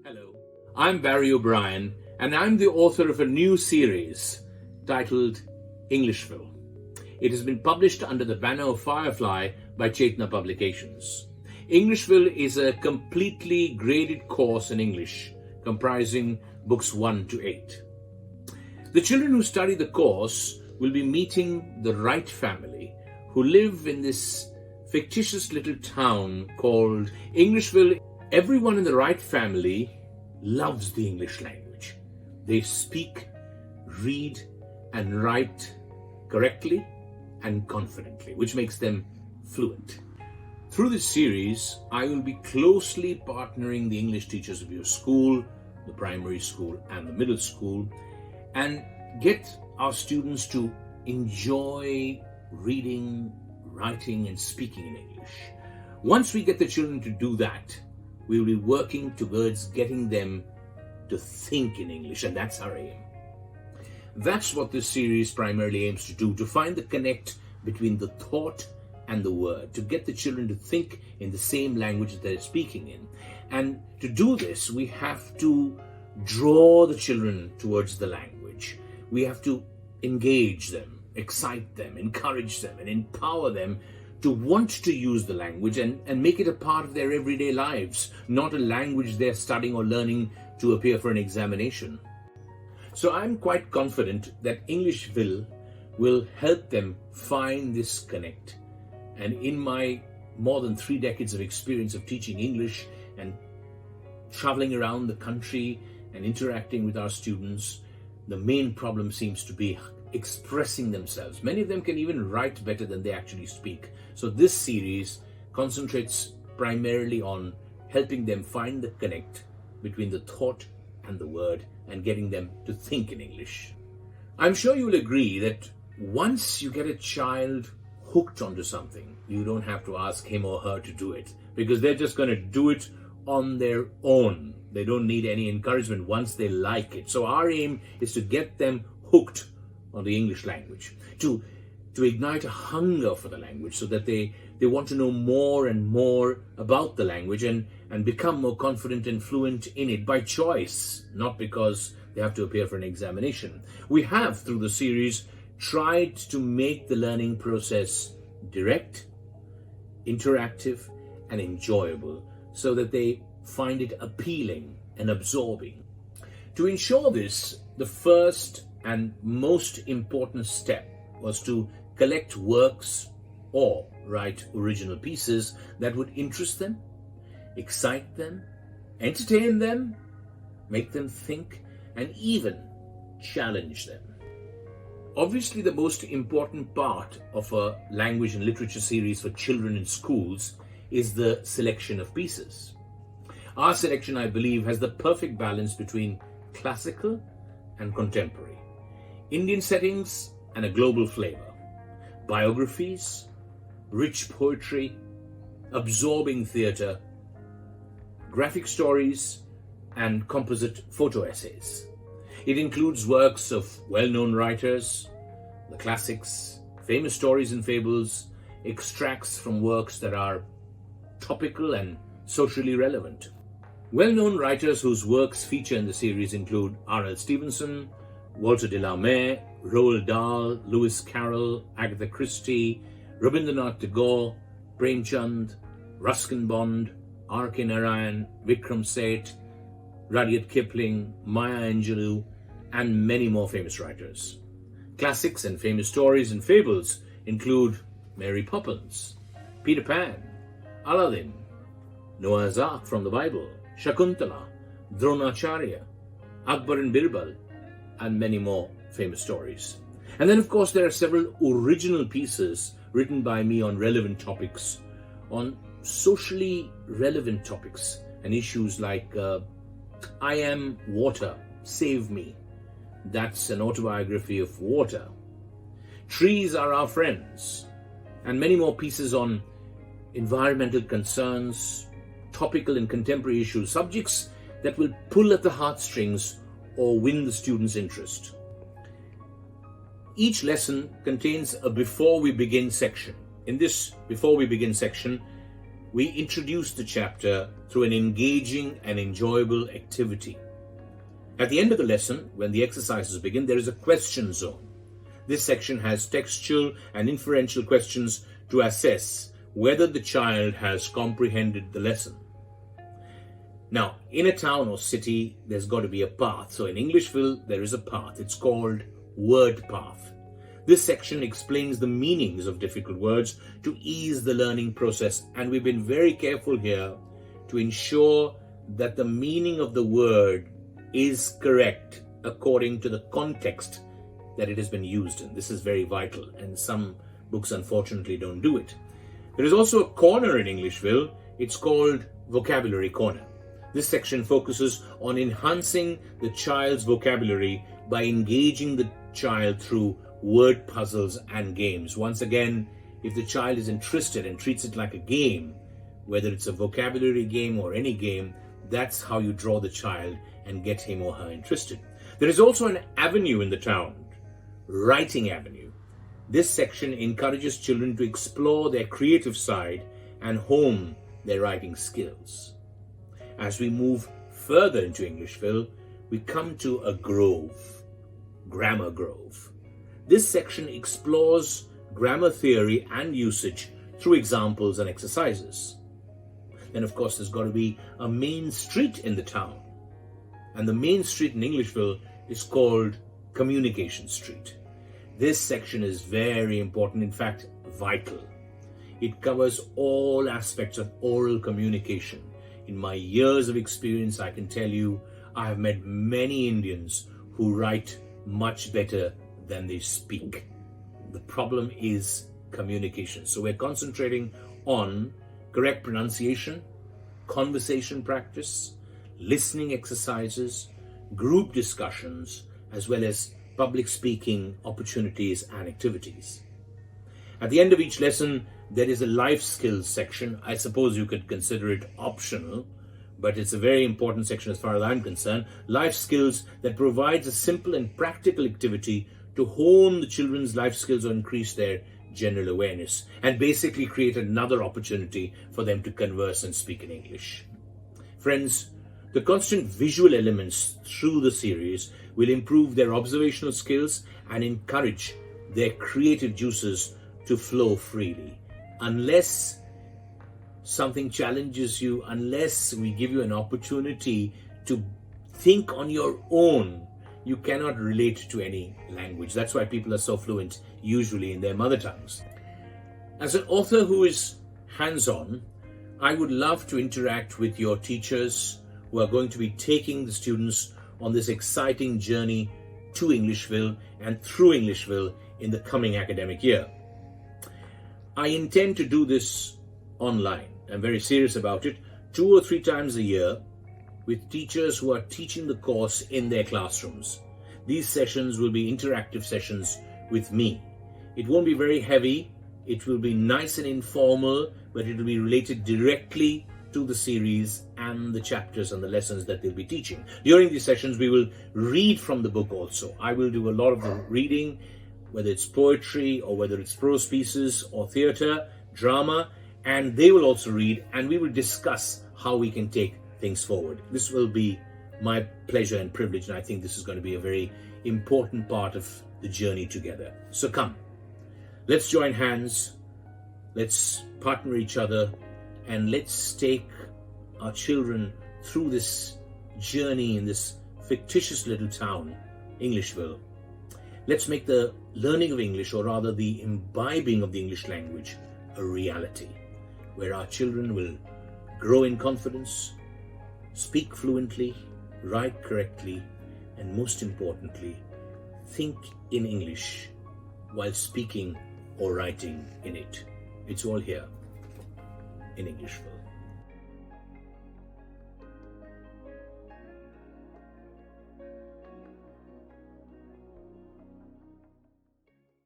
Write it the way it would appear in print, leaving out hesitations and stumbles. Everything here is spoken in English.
Hello, I'm Barry O'Brien, and I'm the author of a new series titled Englishville. It has been published under the banner of Firefly by Chetna Publications. Englishville is a completely graded course in English, comprising books 1 to 8. The children who study the course will be meeting the Wright family, who live in this fictitious little town called Englishville. Everyone in the Wright family loves the English language. They speak, read, and write correctly and confidently, which makes them fluent. Through this series, I will be closely partnering the English teachers of your school, the primary school and the middle school, and get our students to enjoy reading, writing, and speaking in English. Once we get the children to do that, we will be working towards getting them to think in English, and that's our aim. That's what this series primarily aims to do, to find the connect between the thought and the word, to get the children to think in the same language that they're speaking in. And to do this, we have to draw the children towards the language. We have to engage them, excite them, encourage them, and empower them to want to use the language and make it a part of their everyday lives, not a language they're studying or learning to appear for an examination. So I'm quite confident that Englishville will help them find this connect. And in my more than 3 decades of experience of teaching English and traveling around the country and interacting with our students, the main problem seems to be expressing themselves. Many of them can even write better than they actually speak. So this series concentrates primarily on helping them find the connect between the thought and the word and getting them to think in English. I'm sure you'll agree that once you get a child hooked onto something, you don't have to ask him or her to do it, because they're just going to do it on their own. They don't need any encouragement once they like it. So our aim is to get them hooked on the English language, to ignite a hunger for the language so that they want to know more and more about the language and become more confident and fluent in it by choice, not because they have to appear for an examination. We have, through the series, tried to make the learning process direct, interactive, and enjoyable so that they find it appealing and absorbing. To ensure this, the first and most important step was to collect works or write original pieces that would interest them, excite them, entertain them, make them think, and even challenge them. Obviously, the most important part of a language and literature series for children in schools is the selection of pieces. Our selection, I believe, has the perfect balance between classical and contemporary, Indian settings and a global flavor, biographies, rich poetry, absorbing theatre, graphic stories, and composite photo essays. It includes works of well-known writers, the classics, famous stories and fables, extracts from works that are topical and socially relevant. Well-known writers whose works feature in the series include R.L. Stevenson, Walter de la Mare, Roald Dahl, Lewis Carroll, Agatha Christie, Rabindranath Tagore, Premchand, Ruskin Bond, R.K. Narayan, Vikram Seth, Rudyard Kipling, Maya Angelou, and many more famous writers. Classics and famous stories and fables include Mary Poppins, Peter Pan, Aladdin, Noah's Ark from the Bible, Shakuntala, Dronacharya, Akbar and Birbal, and many more famous stories. And then, of course, there are several original pieces written by me on relevant topics, on socially relevant topics and issues like I Am Water, Save Me. That's an autobiography of water. Trees Are Our Friends, and many more pieces on environmental concerns, topical and contemporary issues, subjects that will pull at the heartstrings or win the student's interest. Each lesson contains a Before We Begin section. In this Before We Begin section, we introduce the chapter through an engaging and enjoyable activity. At the end of the lesson, when the exercises begin, there is a question zone. This section has textual and inferential questions to assess whether the child has comprehended the lesson. Now, in a town or city, there's got to be a path. So in Englishville, there is a path. It's called word path. This section explains the meanings of difficult words to ease the learning process. And we've been very careful here to ensure that the meaning of the word is correct according to the context that it has been used in. This is very vital, and some books unfortunately don't do it. There is also a corner in Englishville. It's called Vocabulary Corner. This section focuses on enhancing the child's vocabulary by engaging the child through word puzzles and games. Once again, if the child is interested and treats it like a game, whether it's a vocabulary game or any game, that's how you draw the child and get him or her interested. There is also an avenue in the town, Writing Avenue. This section encourages children to explore their creative side and hone their writing skills. As we move further into Englishville, we come to a grove, Grammar Grove. This section explores grammar theory and usage through examples and exercises. Then, of course, there's got to be a main street in the town. And the main street in Englishville is called Communication Street. This section is very important, in fact, vital. It covers all aspects of oral communication. In my years of experience, I can tell you, I have met many Indians who write much better than they speak. The problem is communication. So we're concentrating on correct pronunciation, conversation practice, listening exercises, group discussions, as well as public speaking opportunities and activities. At the end of each lesson, there is a life skills section. I suppose you could consider it optional, but it's a very important section as far as I'm concerned. Life skills that provides a simple and practical activity to hone the children's life skills or increase their general awareness, and basically create another opportunity for them to converse and speak in English. Friends, the constant visual elements through the series will improve their observational skills and encourage their creative juices to flow freely. Unless something challenges you, unless we give you an opportunity to think on your own, you cannot relate to any language. That's why people are so fluent, usually in their mother tongues. As an author who is hands-on, I would love to interact with your teachers who are going to be taking the students on this exciting journey to Englishville and through Englishville in the coming academic year. I intend to do this online. I'm very serious about it, 2 or 3 times a year, with teachers who are teaching the course in their classrooms. These sessions will be interactive sessions with me. It won't be very heavy. It will be nice and informal, but it will be related directly to the series and the chapters and the lessons that they'll be teaching. During these sessions, we will read from the book also. I will do a lot of the reading, whether it's poetry or whether it's prose pieces or theatre, drama, and they will also read, and we will discuss how we can take things forward. This will be my pleasure and privilege, and I think this is going to be a very important part of the journey together. So come, let's join hands, let's partner each other, and let's take our children through this journey in this fictitious little town, Englishville. Let's make the learning of English, or rather the imbibing of the English language, a reality, where our children will grow in confidence, speak fluently, write correctly, and most importantly, think in English while speaking or writing in it. It's all here in Englishville.